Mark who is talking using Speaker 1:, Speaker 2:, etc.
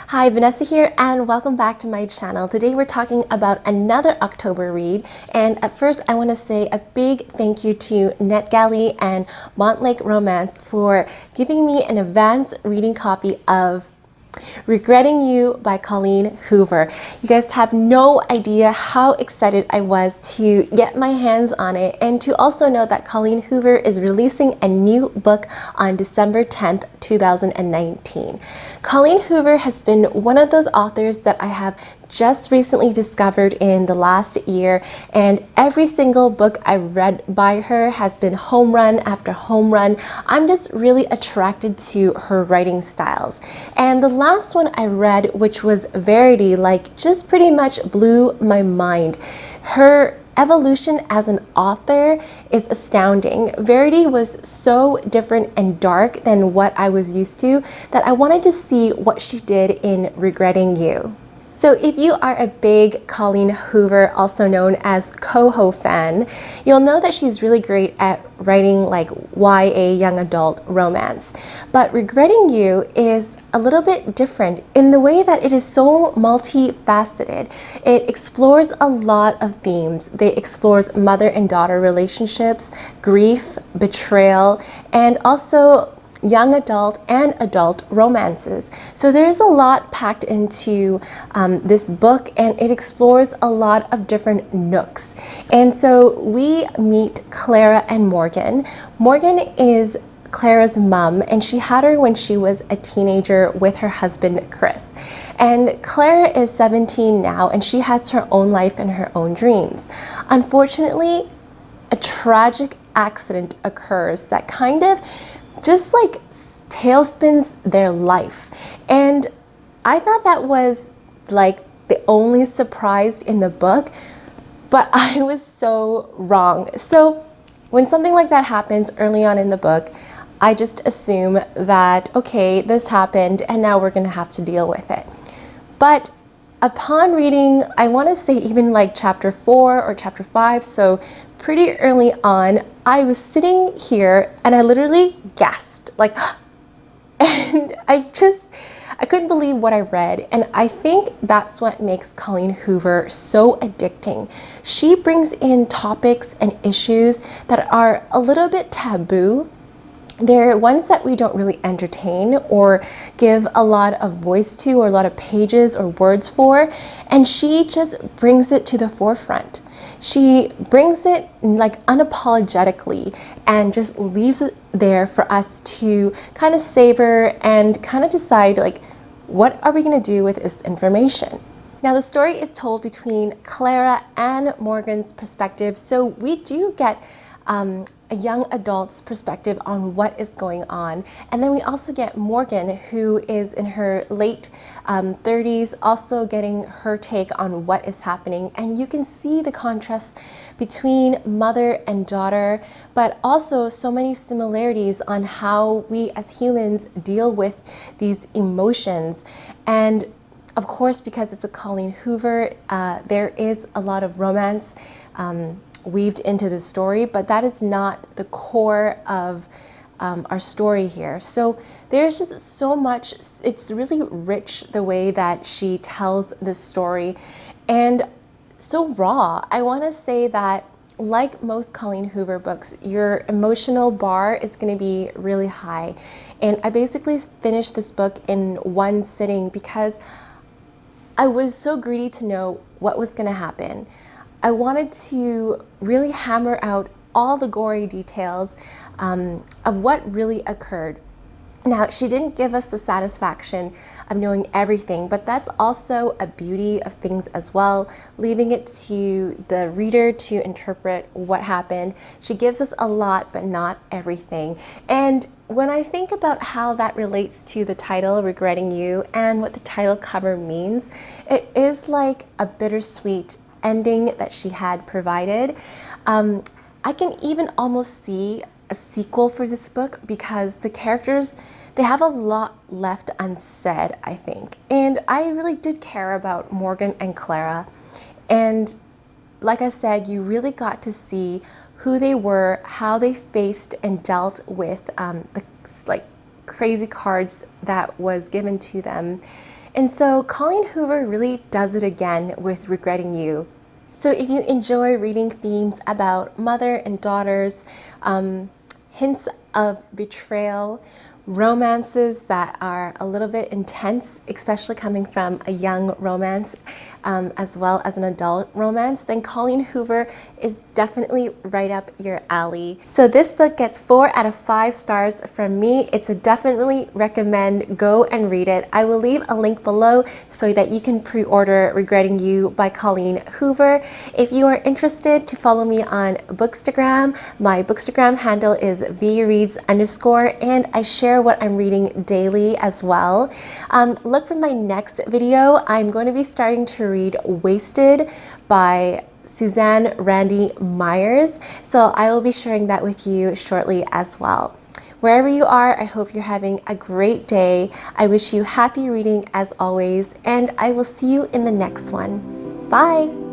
Speaker 1: Hi, Vanessa here and welcome back to my channel. Today we're talking about another October read, and at first I want to say a big thank you to NetGalley and Montlake Romance for giving me an advanced reading copy of Regretting You by Colleen Hoover. You guys have no idea how excited I was to get my hands on it and to also know that Colleen Hoover is releasing a new book on December 10th, 2019. Colleen Hoover has been one of those authors that I have just recently discovered in the last year, and every single book I read by her has been home run after home run. I'm just really attracted to her writing styles. And the last one I read, which was VEEREADS, just pretty much blew my mind. Her evolution as an author is astounding. VEEREADS was so different and dark than what I was used to that I wanted to see what she did in Regretting You. So if you are a big Colleen Hoover, also known as Coho fan, you'll know that she's really great at writing YA young adult romance. But Regretting You is a little bit different in the way that it is so multifaceted. It explores a lot of themes. It explores mother and daughter relationships, grief, betrayal, and also young adult and adult romances. So there's a lot packed into this book, and it explores a lot of different nooks. And so we meet Clara and Morgan. Morgan is Clara's mom, and she had her when she was a teenager with her husband Chris. And Clara is 17 now, and she has her own life and her own dreams. Unfortunately, a tragic accident occurs that kind of just tailspins their life. And I thought that was the only surprise in the book, but I was so wrong. So when something like that happens early on in the book, I just assume that, okay, this happened and now we're gonna have to deal with it. But upon reading, I want to say even chapter 4 or chapter 5, so pretty early on, I was sitting here and I literally gasped, and I couldn't believe what I read. And I think that's what makes Colleen Hoover so addicting. She brings in topics and issues that are a little bit taboo. They're ones that we don't really entertain or give a lot of voice to or a lot of pages or words for, and she just brings it to the forefront. She brings it unapologetically and just leaves it there for us to kind of savor and kind of decide what are we going to do with this information. Now the story is told between Clara and Morgan's perspective, so we do get a young adult's perspective on what is going on. And then we also get Morgan, who is in her late 30s, also getting her take on what is happening. And you can see the contrast between mother and daughter, but also so many similarities on how we as humans deal with these emotions. And of course, because it's a Colleen Hoover, there is a lot of romance weaved into the story, but that is not the core of our story here. So there's just so much. It's really rich the way that she tells this story, and so raw. I want to say that like most Colleen Hoover books, your emotional bar is going to be really high. And I basically finished this book in one sitting because I was so greedy to know what was going to happen. I wanted to really hammer out all the gory details of what really occurred. Now, she didn't give us the satisfaction of knowing everything, but that's also a beauty of things as well, leaving it to the reader to interpret what happened. She gives us a lot, but not everything. And when I think about how that relates to the title, Regretting You, and what the title cover means, it is like a bittersweet ending that she had provided. I can even almost see a sequel for this book because the characters, they have a lot left unsaid, I think. And I really did care about Morgan and Clara. And like I said, you really got to see who they were, how they faced and dealt with the crazy cards that was given to them. And so Colleen Hoover really does it again with Regretting You. So if you enjoy reading themes about mother and daughters, hints of betrayal, romances that are a little bit intense, especially coming from a young romance as well as an adult romance, then Colleen Hoover is definitely right up your alley. So this book gets 4 out of 5 stars from me. It's a definitely recommend. Go and read it. I will leave a link below so that you can pre-order Regretting You by Colleen Hoover. If you are interested to follow me on Bookstagram, my Bookstagram handle is VEEREADS_, and I share what I'm reading daily as well. Look for my next video. I'm going to be starting to read Wasted by Suzanne Randy Myers. So I will be sharing that with you shortly as well. Wherever you are, I hope you're having a great day. I wish you happy reading as always, and I will see you in the next one. Bye!